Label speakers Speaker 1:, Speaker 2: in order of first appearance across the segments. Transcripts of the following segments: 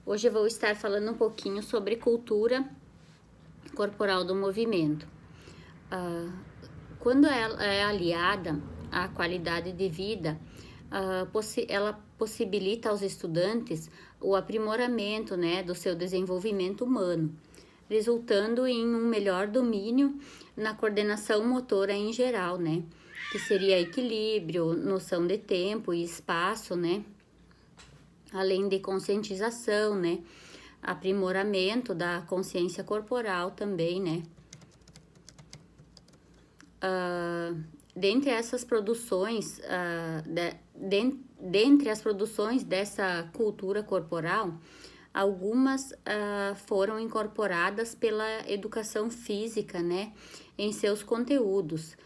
Speaker 1: Hoje eu vou estar falando um pouquinho sobre cultura corporal do movimento. Ah, Quando ela é aliada à qualidade de vida, ela possibilita aos estudantes o aprimoramento, né, do seu desenvolvimento humano, resultando em um melhor domínio na coordenação motora em geral, né, que seria equilíbrio, noção de tempo e espaço, né, além de conscientização, né, aprimoramento da consciência corporal também, né. Dentre essas produções, dentre as produções dessa cultura corporal, algumas foram incorporadas pela educação física, né, em seus conteúdos,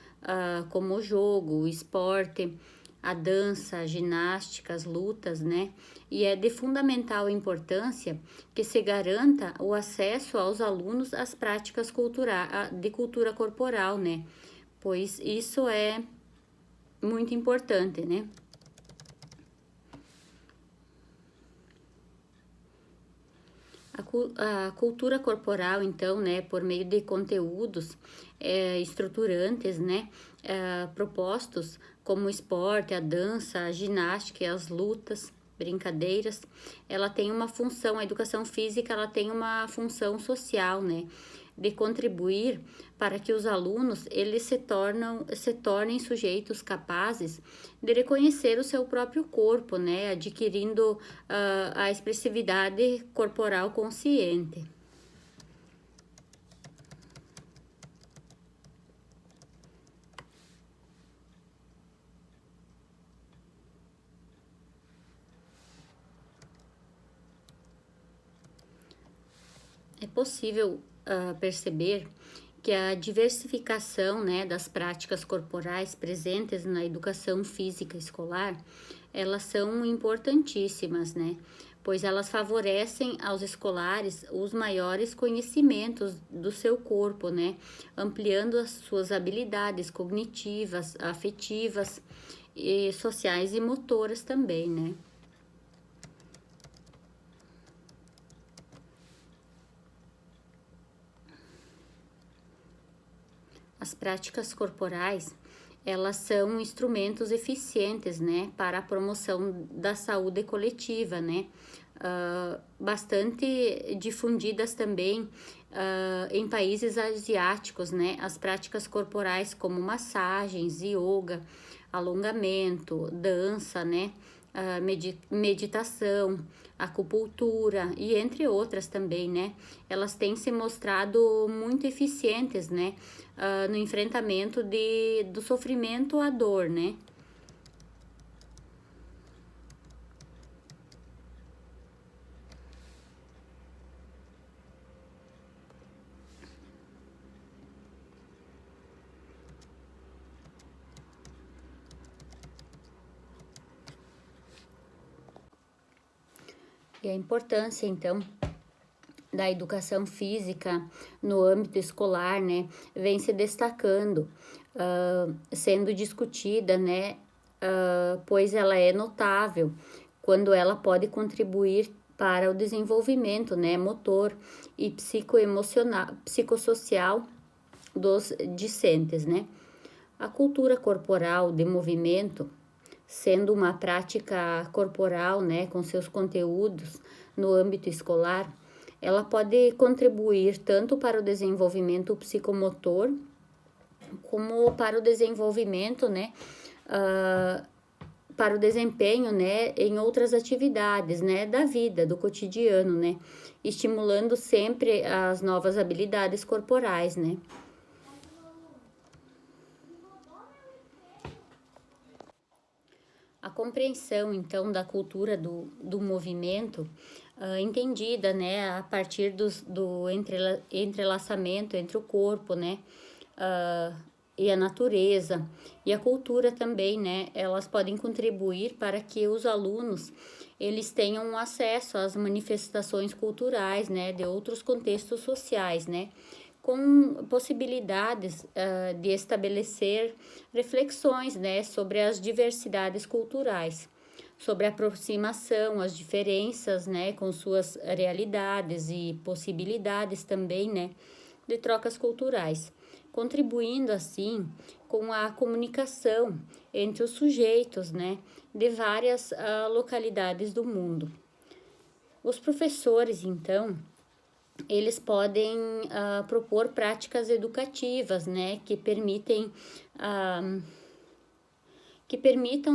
Speaker 1: como o jogo, o esporte, a dança, a ginástica, as lutas, né? E é de fundamental importância que se garanta o acesso aos alunos às práticas de cultura corporal, né? Pois isso é muito importante, né? A cultura corporal, então, né, por meio de conteúdos estruturantes, né, propostos como o esporte, a dança, a ginástica e as lutas, brincadeiras, ela tem uma função, a educação física, ela tem uma função social, né, de contribuir para que os alunos eles se tornem sujeitos capazes de reconhecer o seu próprio corpo, né, adquirindo a expressividade corporal consciente. É possível perceber que a diversificação, né, das práticas corporais presentes na educação física escolar, elas são importantíssimas, né, pois elas favorecem aos escolares os maiores conhecimentos do seu corpo, né, ampliando as suas habilidades cognitivas, afetivas, e sociais e motoras também, né. As práticas corporais, elas são instrumentos eficientes, né, para a promoção da saúde coletiva, né, bastante difundidas também em países asiáticos, né, as práticas corporais como massagens, yoga, alongamento, dança, né, meditação, acupuntura e entre outras também, né? Elas têm se mostrado muito eficientes, né? No enfrentamento do sofrimento à dor, né? E a importância, então, da educação física no âmbito escolar, né, vem se destacando, sendo discutida, né, pois ela é notável quando ela pode contribuir para o desenvolvimento, né, motor e psicoemocional, psicossocial dos discentes, né. A cultura corporal de movimento, sendo uma prática corporal, né, com seus conteúdos no âmbito escolar, ela pode contribuir tanto para o desenvolvimento psicomotor, como para o desenvolvimento, né, para o desempenho, né, em outras atividades, né, da vida, do cotidiano, né, estimulando sempre as novas habilidades corporais, né. A compreensão, então, da cultura do movimento, entendida, né, a partir do entrelaçamento entre o corpo, né, e a natureza, e a cultura também, né, elas podem contribuir para que os alunos, eles tenham acesso às manifestações culturais, né, de outros contextos sociais, né, com possibilidades de estabelecer reflexões, né, sobre as diversidades culturais, sobre a aproximação, as diferenças, né, com suas realidades e possibilidades também, né, de trocas culturais, contribuindo assim com a comunicação entre os sujeitos, né, de várias localidades do mundo. Os professores, então, eles podem propor práticas educativas, né, que permitam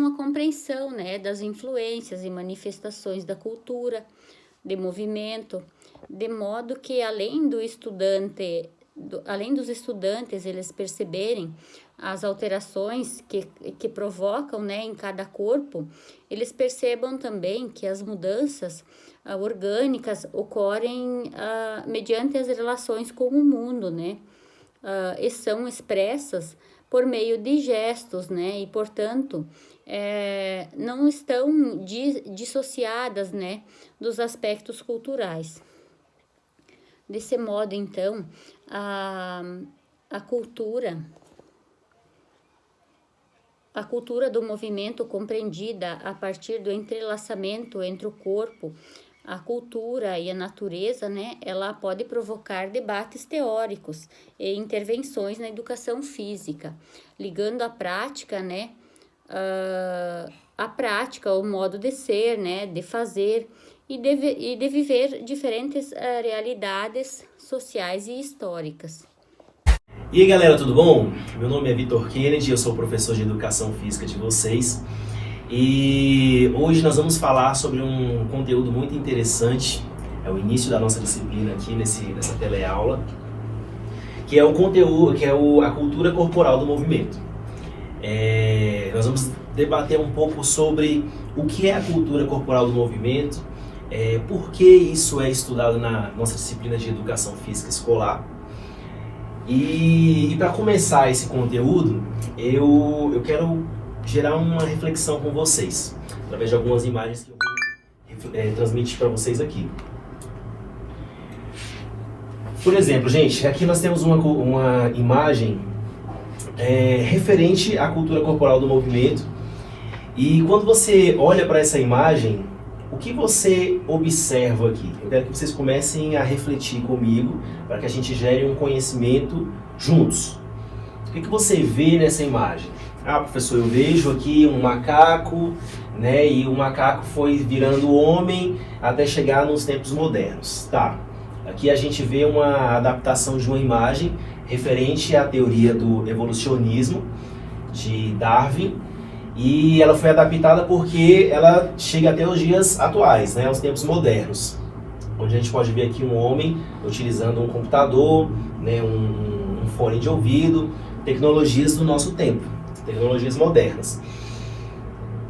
Speaker 1: a compreensão, né, das influências e manifestações da cultura, de movimento, de modo que além dos estudantes eles perceberem as alterações que provocam, né, em cada corpo, eles percebam também que as mudanças orgânicas ocorrem mediante as relações com o mundo, né, e são expressas por meio de gestos, né, e portanto não estão dissociadas, né, dos aspectos culturais. Desse modo, então, a cultura do movimento, compreendida a partir do entrelaçamento entre o corpo, a cultura e a natureza, né, ela pode provocar debates teóricos e intervenções na educação física, ligando a prática, né, o modo de ser, né, de fazer e de viver diferentes realidades sociais e históricas.
Speaker 2: E aí galera, tudo bom? Meu nome é Vitor Kennedy, eu sou professor de Educação Física de vocês. E hoje nós vamos falar sobre um conteúdo muito interessante, é o início da nossa disciplina aqui nessa teleaula, que é o conteúdo, a cultura corporal do movimento. Nós vamos debater um pouco sobre o que é a cultura corporal do movimento, por que isso é estudado na nossa disciplina de Educação Física Escolar. E para começar esse conteúdo, eu quero gerar uma reflexão com vocês, através de algumas imagens que eu vou transmitir para vocês aqui. Por exemplo, gente, aqui nós temos uma imagem referente à cultura corporal do movimento. E quando você olha para essa imagem, o que você observa aqui? Eu quero que vocês comecem a refletir comigo, para que a gente gere um conhecimento juntos. O que você vê nessa imagem? Ah, professor, eu vejo aqui um macaco, né? E o macaco foi virando homem até chegar nos tempos modernos. Tá. Aqui a gente vê uma adaptação de uma imagem referente à teoria do evolucionismo de Darwin. E ela foi adaptada porque ela chega até os dias atuais, né? Aos tempos modernos. Onde a gente pode ver aqui um homem utilizando um computador, né? Um fone de ouvido, tecnologias do nosso tempo. Tecnologias modernas.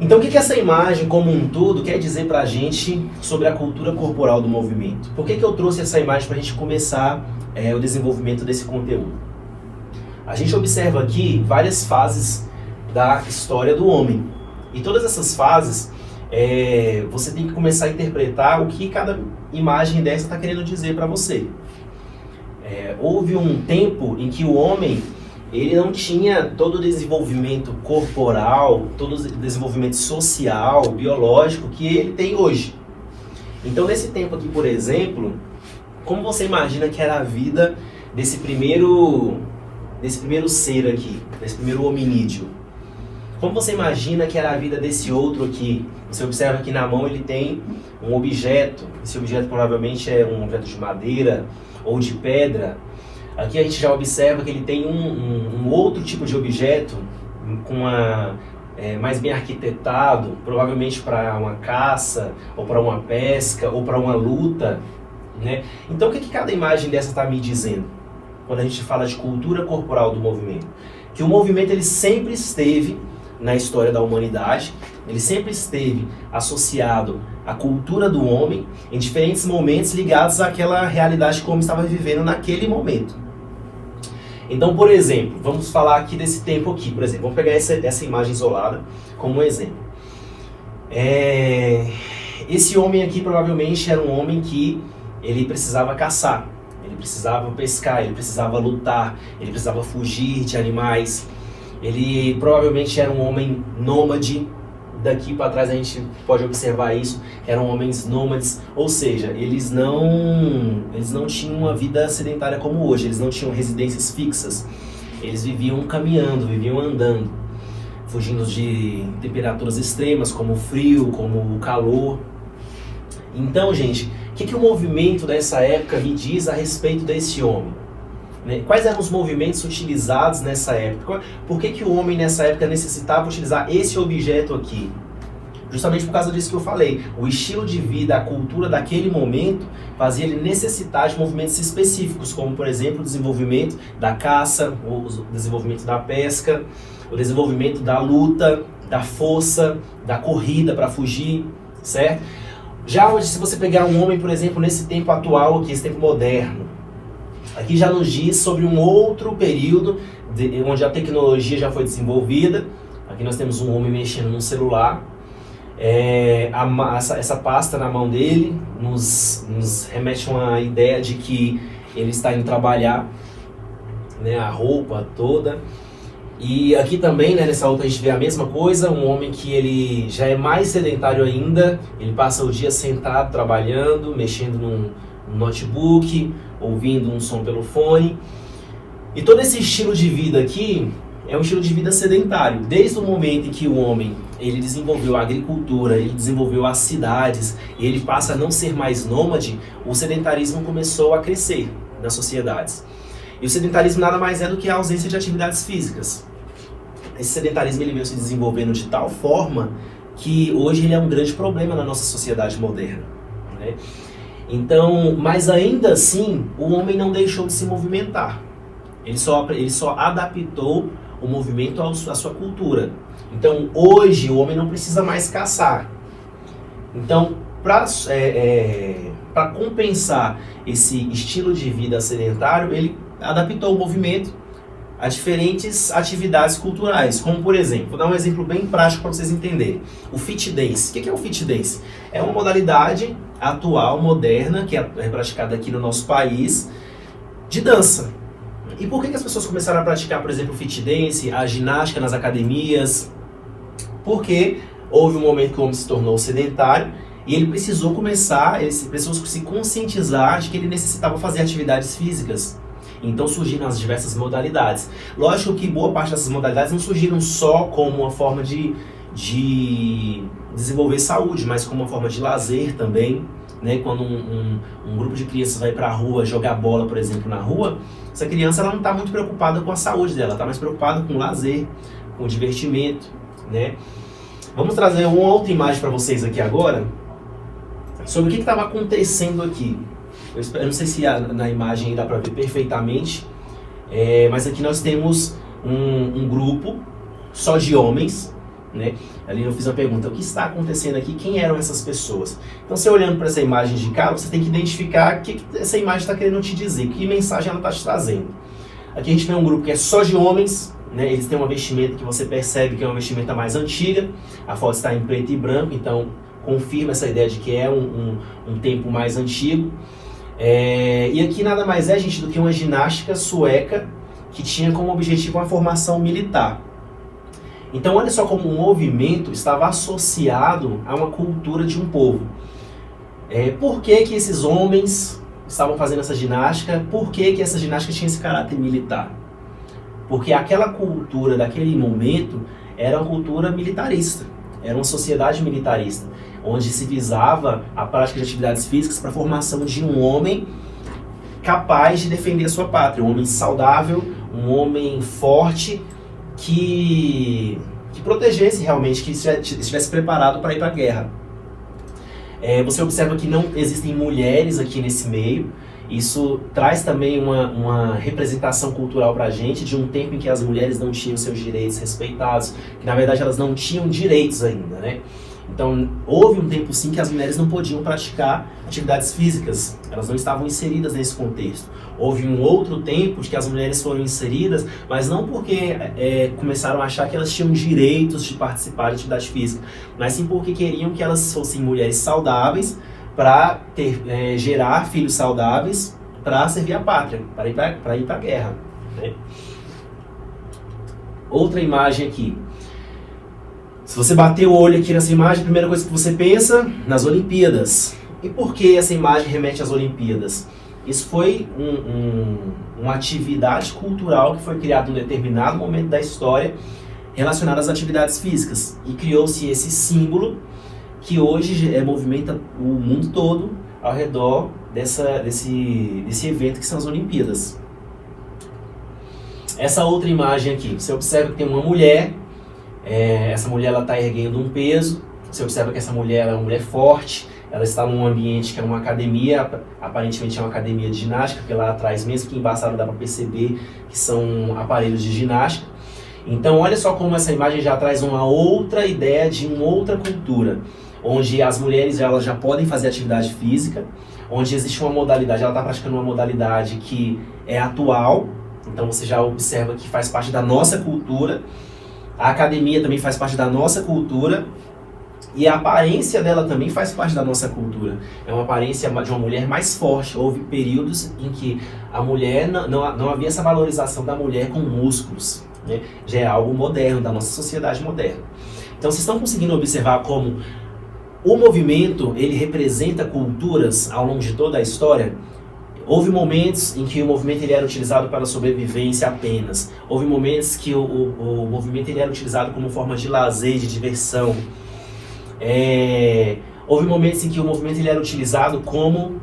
Speaker 2: Então o que essa imagem como um todo quer dizer pra gente sobre a cultura corporal do movimento? Por que eu trouxe essa imagem pra gente começar o desenvolvimento desse conteúdo? A gente observa aqui várias fases da história do homem. E todas essas fases, você tem que começar a interpretar o que cada imagem dessa está querendo dizer para você. Houve um tempo em que o homem ele não tinha todo o desenvolvimento corporal, todo o desenvolvimento social, biológico que ele tem hoje. Então, nesse tempo aqui, por exemplo, como você imagina que era a vida desse primeiro ser aqui, desse primeiro hominídeo? Como você imagina que era a vida desse outro aqui? Você observa que na mão ele tem um objeto. Esse objeto provavelmente é um objeto de madeira ou de pedra. Aqui a gente já observa que ele tem um outro tipo de objeto mais bem arquitetado, provavelmente para uma caça, ou para uma pesca, ou para uma luta, né? Então o que cada imagem dessa está me dizendo? Quando a gente fala de cultura corporal do movimento. Que o movimento ele sempre esteve na história da humanidade, ele sempre esteve associado à cultura do homem em diferentes momentos ligados àquela realidade que o homem estava vivendo naquele momento. Então, por exemplo, vamos falar aqui desse tempo aqui, por exemplo, vamos pegar essa imagem isolada como um exemplo. Esse homem aqui provavelmente era um homem que ele precisava caçar, ele precisava pescar, ele precisava lutar, ele precisava fugir de animais. Ele provavelmente era um homem nômade, daqui para trás a gente pode observar isso, eram homens nômades, ou seja, eles não tinham uma vida sedentária como hoje, eles não tinham residências fixas, eles viviam caminhando, viviam andando, fugindo de temperaturas extremas, como o frio, como o calor. Então, gente, o que o movimento dessa época me diz a respeito desse homem? Quais eram os movimentos utilizados nessa época? Por que o homem nessa época necessitava utilizar esse objeto aqui? Justamente por causa disso que eu falei. O estilo de vida, a cultura daquele momento fazia ele necessitar de movimentos específicos, como por exemplo o desenvolvimento da caça, o desenvolvimento da pesca, o desenvolvimento da luta, da força, da corrida para fugir, certo? Já hoje, se você pegar um homem, por exemplo, nesse tempo atual aqui, esse tempo moderno, aqui já nos diz sobre um outro período onde a tecnologia já foi desenvolvida. Aqui nós temos um homem mexendo num celular. Essa pasta na mão dele nos remete a uma ideia de que ele está indo trabalhar, né, a roupa toda. E aqui também, né, nessa outra a gente vê a mesma coisa, um homem que ele já é mais sedentário ainda, ele passa o dia sentado trabalhando, mexendo num notebook, ouvindo um som pelo fone. E todo esse estilo de vida aqui é um estilo de vida sedentário. Desde o momento em que o homem ele desenvolveu a agricultura, ele desenvolveu as cidades, e ele passa a não ser mais nômade, o sedentarismo começou a crescer nas sociedades. E o sedentarismo nada mais é do que a ausência de atividades físicas. Esse sedentarismo ele veio se desenvolvendo de tal forma que hoje ele é um grande problema na nossa sociedade moderna, né? Então, mas ainda assim, o homem não deixou de se movimentar. Ele só adaptou o movimento à sua cultura. Então, hoje, o homem não precisa mais caçar. Então, para compensar esse estilo de vida sedentário, ele adaptou o movimento a diferentes atividades culturais, como por exemplo, vou dar um exemplo bem prático para vocês entenderem. O fit dance. O que é o fit dance? É uma modalidade atual, moderna, que é praticada aqui no nosso país, de dança. E por que as pessoas começaram a praticar, por exemplo, o fit dance, a ginástica nas academias? Porque houve um momento que o homem se tornou sedentário e ele precisou se conscientizar de que ele necessitava fazer atividades físicas. Então surgiram as diversas modalidades. Lógico que boa parte dessas modalidades não surgiram só como uma forma de desenvolver saúde, mas como uma forma de lazer também, né? Quando um grupo de crianças vai para a rua jogar bola, por exemplo, na rua, essa criança ela não está muito preocupada com a saúde dela, está mais preocupada com o lazer, com o divertimento, né? Vamos trazer uma outra imagem para vocês aqui agora, sobre o que estava acontecendo aqui. Eu não sei se na imagem dá para ver perfeitamente, mas aqui nós temos um grupo só de homens, né? Ali eu fiz uma pergunta, o que está acontecendo aqui? Quem eram essas pessoas? Então, você olhando para essa imagem de cá, você tem que identificar o que essa imagem está querendo te dizer, que mensagem ela está te trazendo. Aqui a gente tem um grupo que é só de homens, né? Eles têm uma vestimenta que você percebe que é uma vestimenta mais antiga, a foto está em preto e branco, então confirma essa ideia de que é um tempo mais antigo. E aqui nada mais é, gente, do que uma ginástica sueca que tinha como objetivo uma formação militar. Então olha só como o movimento estava associado a uma cultura de um povo. Por que esses homens estavam fazendo essa ginástica? Por que essa ginástica tinha esse caráter militar? Porque aquela cultura daquele momento era uma cultura militarista, era uma sociedade militarista, onde se visava a prática de atividades físicas para a formação de um homem capaz de defender a sua pátria, um homem saudável, um homem forte, que protegesse realmente, que estivesse preparado para ir para a guerra. Você observa que não existem mulheres aqui nesse meio. Isso traz também uma representação cultural para a gente de um tempo em que as mulheres não tinham seus direitos respeitados, que na verdade elas não tinham direitos ainda, né? Então, houve um tempo sim que as mulheres não podiam praticar atividades físicas, elas não estavam inseridas nesse contexto. Houve um outro tempo de que as mulheres foram inseridas, mas não porque começaram a achar que elas tinham direitos de participar de atividade física, mas sim porque queriam que elas fossem mulheres saudáveis para gerar filhos saudáveis para servir a pátria, para ir para a guerra, né? Outra imagem aqui. Se você bater o olho aqui nessa imagem, a primeira coisa que você pensa, nas Olimpíadas. E por que essa imagem remete às Olimpíadas? Isso foi uma atividade cultural que foi criada em um determinado momento da história relacionada às atividades físicas. E criou-se esse símbolo que hoje movimenta o mundo todo ao redor desse evento que são as Olimpíadas. Essa outra imagem aqui, você observa que tem uma mulher, essa mulher está erguendo um peso, você observa que essa mulher é uma mulher forte, ela está num ambiente que é uma academia, aparentemente é uma academia de ginástica, porque lá atrás, mesmo que embaçado, dá para perceber que são aparelhos de ginástica. Então olha só como essa imagem já traz uma outra ideia de uma outra cultura, onde as mulheres elas já podem fazer atividade física, onde existe uma modalidade, ela está praticando uma modalidade que é atual, então você já observa que faz parte da nossa cultura, a academia também faz parte da nossa cultura, e a aparência dela também faz parte da nossa cultura. É uma aparência de uma mulher mais forte. Houve períodos em que a mulher não havia essa valorização da mulher com músculos, né? Já é algo moderno, da nossa sociedade moderna. Então vocês estão conseguindo observar como o movimento ele representa culturas ao longo de toda a história? Houve momentos em que o movimento ele era utilizado para sobrevivência apenas. Houve momentos que o movimento ele era utilizado como forma de lazer, de diversão. Houve momentos em que o movimento ele era utilizado como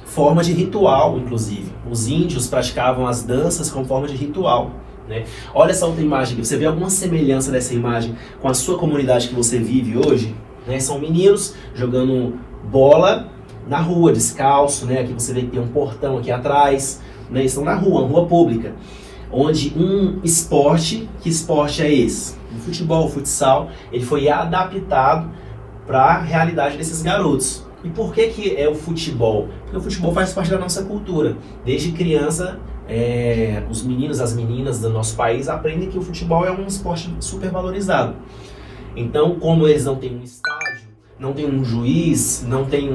Speaker 2: forma de ritual, inclusive. Os índios praticavam as danças como forma de ritual, né? Olha essa outra imagem aqui. Você vê alguma semelhança dessa imagem com a sua comunidade que você vive hoje? Né? São meninos jogando bola na rua, descalço, né? Aqui você vê que tem um portão aqui atrás, né? Eles estão na rua, uma rua pública, onde um esporte, que esporte é esse? O futebol, o futsal, ele foi adaptado para a realidade desses garotos. E por que é o futebol? Porque o futebol faz parte da nossa cultura. Desde criança, os meninos, as meninas do nosso país aprendem que o futebol é um esporte super valorizado. Então, como eles não têm um estádio, não tem um juiz, não tem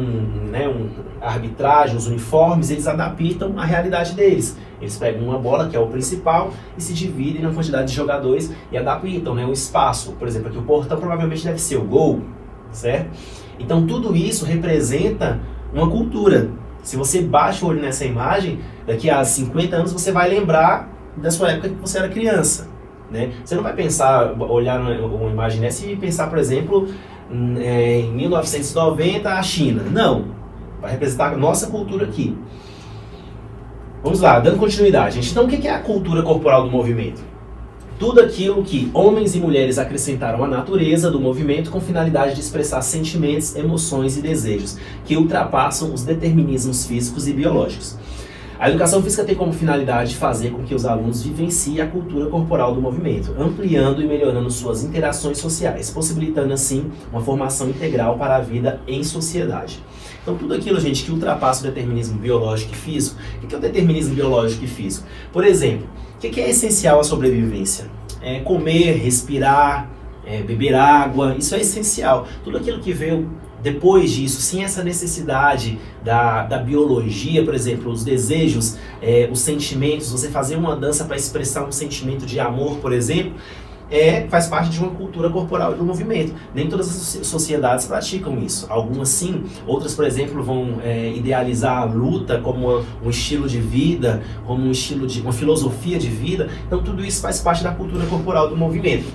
Speaker 2: arbitragem, os uniformes, eles adaptam a realidade deles. Eles pegam uma bola, que é o principal, e se dividem na quantidade de jogadores e adaptam, né, o espaço. Por exemplo, aqui o portão provavelmente deve ser o gol, certo? Então tudo isso representa uma cultura. Se você baixa o olho nessa imagem, daqui a 50 anos você vai lembrar da sua época que você era criança, né? Você não vai olhar uma imagem dessa e pensar, por exemplo, em 1990 a China. Não, vai representar a nossa cultura aqui. Vamos lá, dando continuidade. Então o que é a cultura corporal do movimento? Tudo aquilo que homens e mulheres acrescentaram à natureza do movimento com finalidade de expressar sentimentos, emoções e desejos que ultrapassam os determinismos físicos e biológicos. A educação física tem como finalidade fazer com que os alunos vivenciem a cultura corporal do movimento, ampliando e melhorando suas interações sociais, possibilitando assim uma formação integral para a vida em sociedade. Então tudo aquilo, gente, que ultrapassa o determinismo biológico e físico. O que é o determinismo biológico e físico? Por exemplo, o que é essencial à sobrevivência? Comer, respirar, beber água, isso é essencial. Tudo aquilo que veio depois disso, sem essa necessidade da biologia, por exemplo, os desejos, os sentimentos, você fazer uma dança para expressar um sentimento de amor, por exemplo, faz parte de uma cultura corporal do movimento. Nem todas as sociedades praticam isso. Algumas sim, outras, por exemplo, vão idealizar a luta como um estilo de vida, como uma filosofia de vida. Então tudo isso faz parte da cultura corporal do movimento.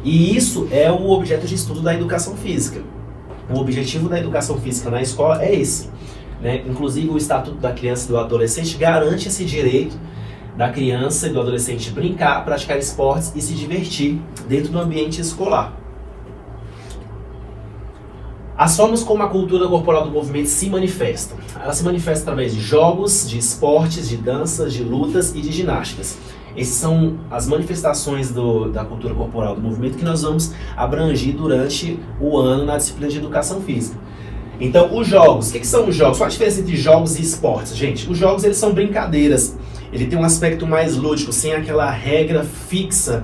Speaker 2: E isso é o objeto de estudo da educação física. O objetivo da educação física na escola é esse, né? Inclusive o Estatuto da Criança e do Adolescente garante esse direito da criança e do adolescente brincar, praticar esportes e se divertir dentro do ambiente escolar. As formas como a cultura corporal do movimento se manifestam. Ela se manifesta através de jogos, de esportes, de danças, de lutas e de ginásticas. Essas são as manifestações da cultura corporal do movimento que nós vamos abranger durante o ano na disciplina de educação física. Então, os jogos. O que são os jogos? Qual a diferença entre jogos e esportes? Gente, os jogos eles são brincadeiras. Ele tem um aspecto mais lúdico, sem aquela regra fixa,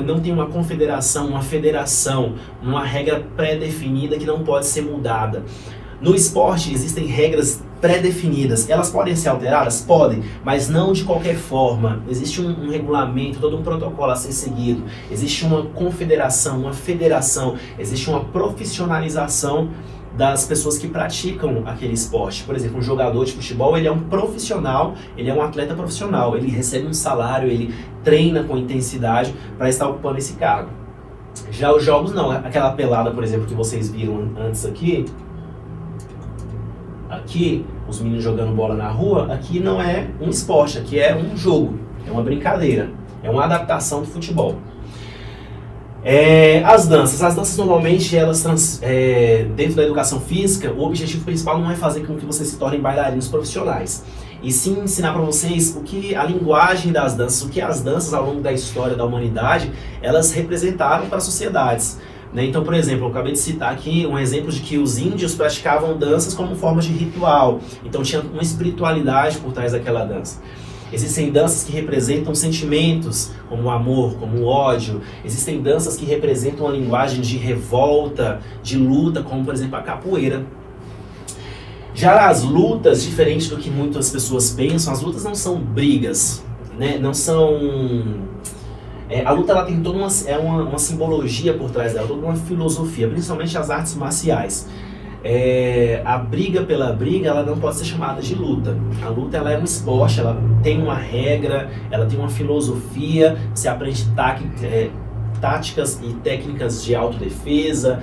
Speaker 2: não tem uma confederação, uma federação, uma regra pré-definida que não pode ser mudada. No esporte existem regras pré-definidas. Elas podem ser alteradas? Podem, mas não de qualquer forma. Existe um regulamento, todo um protocolo a ser seguido. Existe uma confederação, uma federação, existe uma profissionalização das pessoas que praticam aquele esporte. Por exemplo, um jogador de futebol, ele é um profissional, ele é um atleta profissional, ele recebe um salário, ele treina com intensidade para estar ocupando esse cargo. Já os jogos não, aquela pelada, por exemplo, que vocês viram antes aqui, os meninos jogando bola na rua, aqui não é um esporte, aqui é um jogo, é uma brincadeira, é uma adaptação do futebol. As danças normalmente, dentro da educação física, o objetivo principal não é fazer com que vocês se tornem bailarinos profissionais, e sim ensinar para vocês a linguagem das danças, o que as danças ao longo da história da humanidade, elas representaram para as sociedades. Então, por exemplo, eu acabei de citar aqui um exemplo de que os índios praticavam danças como forma de ritual, então tinha uma espiritualidade por trás daquela dança. Existem danças que representam sentimentos, como o amor, como o ódio. Existem danças que representam a linguagem de revolta, de luta, como por exemplo a capoeira. Já as lutas, diferente do que muitas pessoas pensam, as lutas não são brigas, né? Não são... a luta ela tem toda uma simbologia por trás dela, toda uma filosofia, principalmente as artes marciais. A briga pela briga, ela não pode ser chamada de luta. A luta ela é um esporte, ela tem uma regra, ela tem uma filosofia, você aprende táticas e técnicas de autodefesa,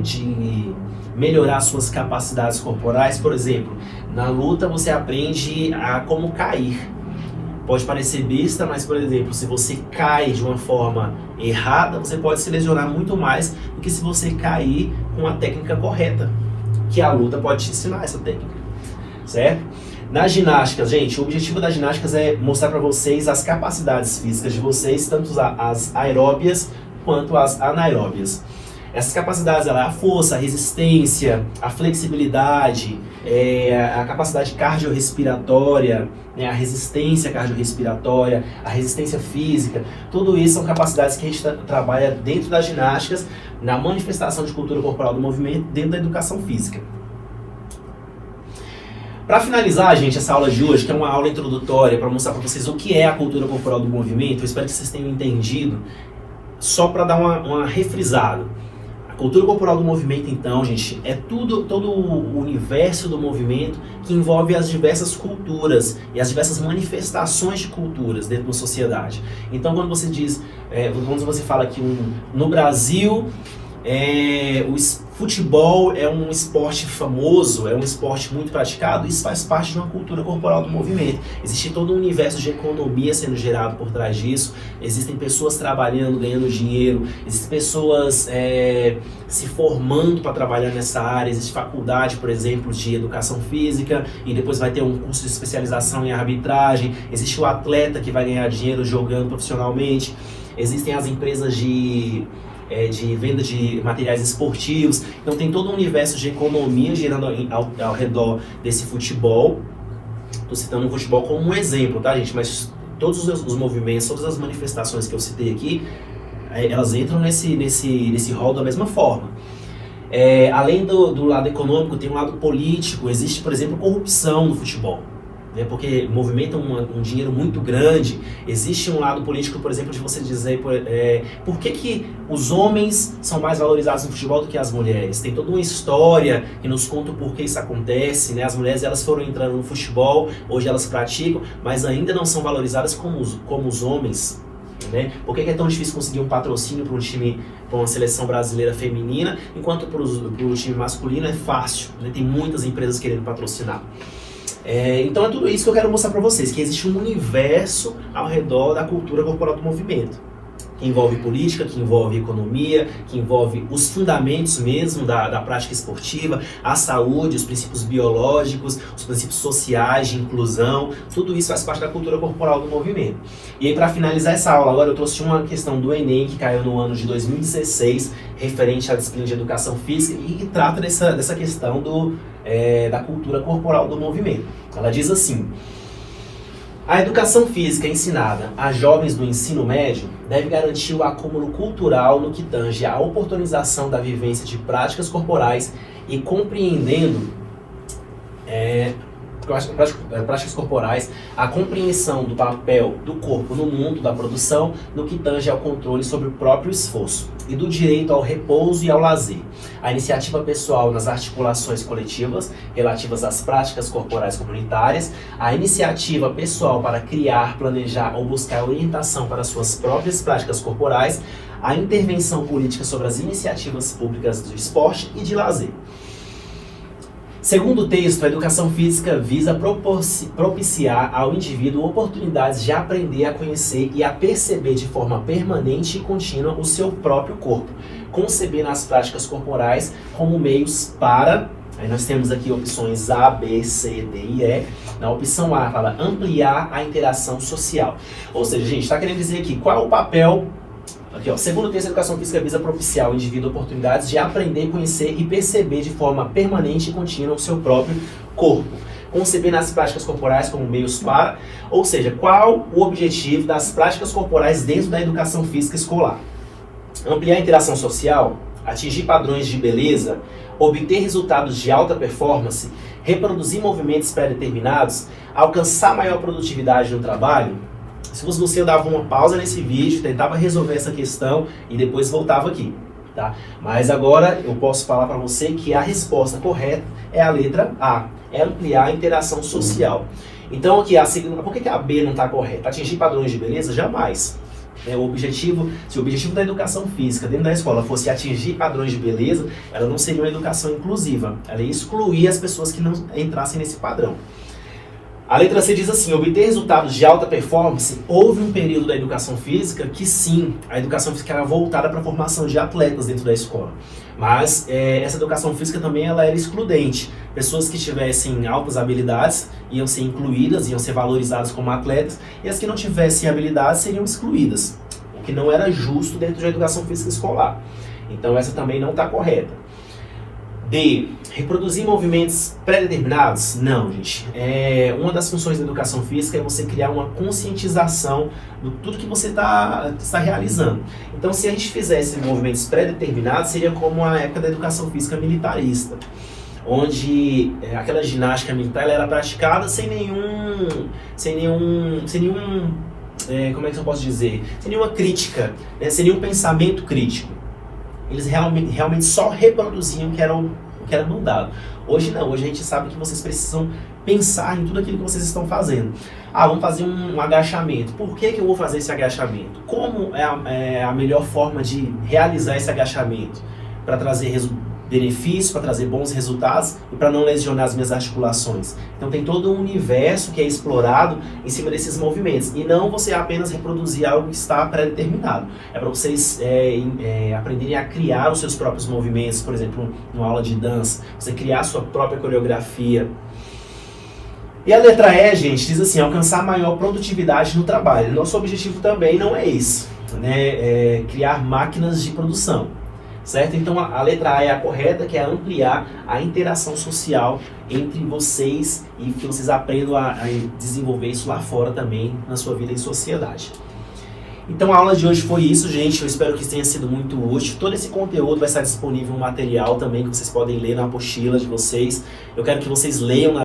Speaker 2: de melhorar suas capacidades corporais. Por exemplo, na luta você aprende a como cair. Pode parecer besta, mas, por exemplo, se você cai de uma forma errada, você pode se lesionar muito mais do que se você cair com a técnica correta, que a luta pode te ensinar essa técnica, certo? Na ginástica, gente, o objetivo das ginásticas é mostrar para vocês as capacidades físicas de vocês, tanto as aeróbias quanto as anaeróbias. Essas capacidades, ela é a força, a resistência, a flexibilidade, a capacidade cardiorrespiratória, a resistência cardiorrespiratória, a resistência física. Tudo isso são capacidades que a gente trabalha dentro das ginásticas, na manifestação de cultura corporal do movimento, dentro da educação física. Para finalizar, gente, essa aula de hoje, que é uma aula introdutória para mostrar para vocês o que é a cultura corporal do movimento, eu espero que vocês tenham entendido, só para dar uma refrisada. A cultura corporal do movimento, então, gente, é todo o universo do movimento que envolve as diversas culturas e as diversas manifestações de culturas dentro da sociedade. Então, quando você diz, quando você fala que no Brasil, o futebol é um esporte famoso, é um esporte muito praticado, isso faz parte de uma cultura corporal do movimento. Existe todo um universo de economia sendo gerado por trás disso, existem pessoas trabalhando, ganhando dinheiro, existem pessoas se formando para trabalhar nessa área, existe faculdade, por exemplo, de educação física, e depois vai ter um curso de especialização em arbitragem, existe o atleta que vai ganhar dinheiro jogando profissionalmente, existem as empresas de venda de materiais esportivos. Então tem todo um universo de economia girando ao redor desse futebol. Estou citando o futebol como um exemplo, tá, gente? Mas todos os movimentos, todas as manifestações que eu citei aqui, elas entram nesse rol da mesma forma. Além do lado econômico, tem um lado político. Existe, por exemplo, corrupção no futebol, porque movimenta um dinheiro muito grande. Existe um lado político, por exemplo, de você dizer por que os homens são mais valorizados no futebol do que as mulheres. Tem toda uma história que nos conta o porquê isso acontece, né? As mulheres, elas foram entrando no futebol, hoje elas praticam, mas ainda não são valorizadas como os homens, né? Por que é tão difícil conseguir um patrocínio para um time, para uma seleção brasileira feminina, enquanto para o time masculino é fácil, né? Tem muitas empresas querendo patrocinar. Então é tudo isso que eu quero mostrar para vocês, que existe um universo ao redor da cultura corporal do movimento, que envolve política, que envolve economia, que envolve os fundamentos mesmo da prática esportiva, a saúde, os princípios biológicos, os princípios sociais de inclusão, tudo isso faz parte da cultura corporal do movimento. E aí, para finalizar essa aula, agora eu trouxe uma questão do Enem, que caiu no ano de 2016, referente à disciplina de educação física, e que trata dessa questão da cultura corporal do movimento. Ela diz assim: A educação física ensinada a jovens do ensino médio deve garantir o acúmulo cultural no que tange à oportunização da vivência de práticas corporais e compreendendo práticas corporais, a compreensão do papel do corpo no mundo da produção no que tange ao controle sobre o próprio esforço e do direito ao repouso e ao lazer. A iniciativa pessoal nas articulações coletivas relativas às práticas corporais comunitárias, a iniciativa pessoal para criar, planejar ou buscar orientação para suas próprias práticas corporais, a intervenção política sobre as iniciativas públicas do esporte e de lazer. Segundo o texto, a educação física visa propiciar ao indivíduo oportunidades de aprender a conhecer e a perceber de forma permanente e contínua o seu próprio corpo, concebendo as práticas corporais como meios para... Aí nós temos aqui opções A, B, C, D e E. Na opção A fala ampliar a interação social. Ou seja, gente, está querendo dizer aqui qual é o papel... Aqui, ó, segundo o texto, a educação física visa propiciar ao indivíduo oportunidades de aprender, conhecer e perceber de forma permanente e contínua o seu próprio corpo, concebendo as práticas corporais como meios para, ou seja, qual o objetivo das práticas corporais dentro da educação física escolar? Ampliar a interação social, atingir padrões de beleza, obter resultados de alta performance, reproduzir movimentos pré-determinados, alcançar maior produtividade no trabalho. Se fosse você, eu dava uma pausa nesse vídeo, tentava resolver essa questão e depois voltava aqui, tá? Mas agora eu posso falar para você que a resposta correta é a letra A, é ampliar a interação social. Então aqui, a segunda, por que a B não está correta? Atingir padrões de beleza? Jamais. Se o objetivo da educação física dentro da escola fosse atingir padrões de beleza, ela não seria uma educação inclusiva, ela ia excluir as pessoas que não entrassem nesse padrão. A letra C diz assim, obter resultados de alta performance. Houve um período da educação física que sim, a educação física era voltada para a formação de atletas dentro da escola. Mas essa educação física também ela era excludente. Pessoas que tivessem altas habilidades iam ser incluídas, iam ser valorizadas como atletas, e as que não tivessem habilidades seriam excluídas, o que não era justo dentro da educação física escolar. Então essa também não está correta. D. Reproduzir movimentos pré-determinados? Não, gente. Uma das funções da educação física é você criar uma conscientização do tudo que você está realizando. Então, se a gente fizesse movimentos pré-determinados, seria como a época da educação física militarista, onde aquela ginástica militar ela era praticada sem nenhum como é que eu posso dizer? Sem nenhuma crítica, né? Sem nenhum pensamento crítico. Eles realmente só reproduziam o que era mandado. Hoje não, hoje a gente sabe que vocês precisam pensar em tudo aquilo que vocês estão fazendo. Vamos fazer um agachamento. Por que eu vou fazer esse agachamento? Como é a melhor forma de realizar esse agachamento? Para trazer benefícios, para trazer bons resultados e para não lesionar as minhas articulações. Então tem todo um universo que é explorado em cima desses movimentos. E não você apenas reproduzir algo que está pré-determinado. É para vocês aprenderem a criar os seus próprios movimentos, por exemplo, numa aula de dança, você criar a sua própria coreografia. E a letra E, gente, diz assim, alcançar maior produtividade no trabalho. Nosso objetivo também não é esse, né? Criar máquinas de produção. Certo? Então a letra A é a correta, que é ampliar a interação social entre vocês e que vocês aprendam a desenvolver isso lá fora também na sua vida em sociedade. Então a aula de hoje foi isso, gente. Eu espero que tenha sido muito útil. Todo esse conteúdo vai estar disponível no material também que vocês podem ler na apostila de vocês. Eu quero que vocês leiam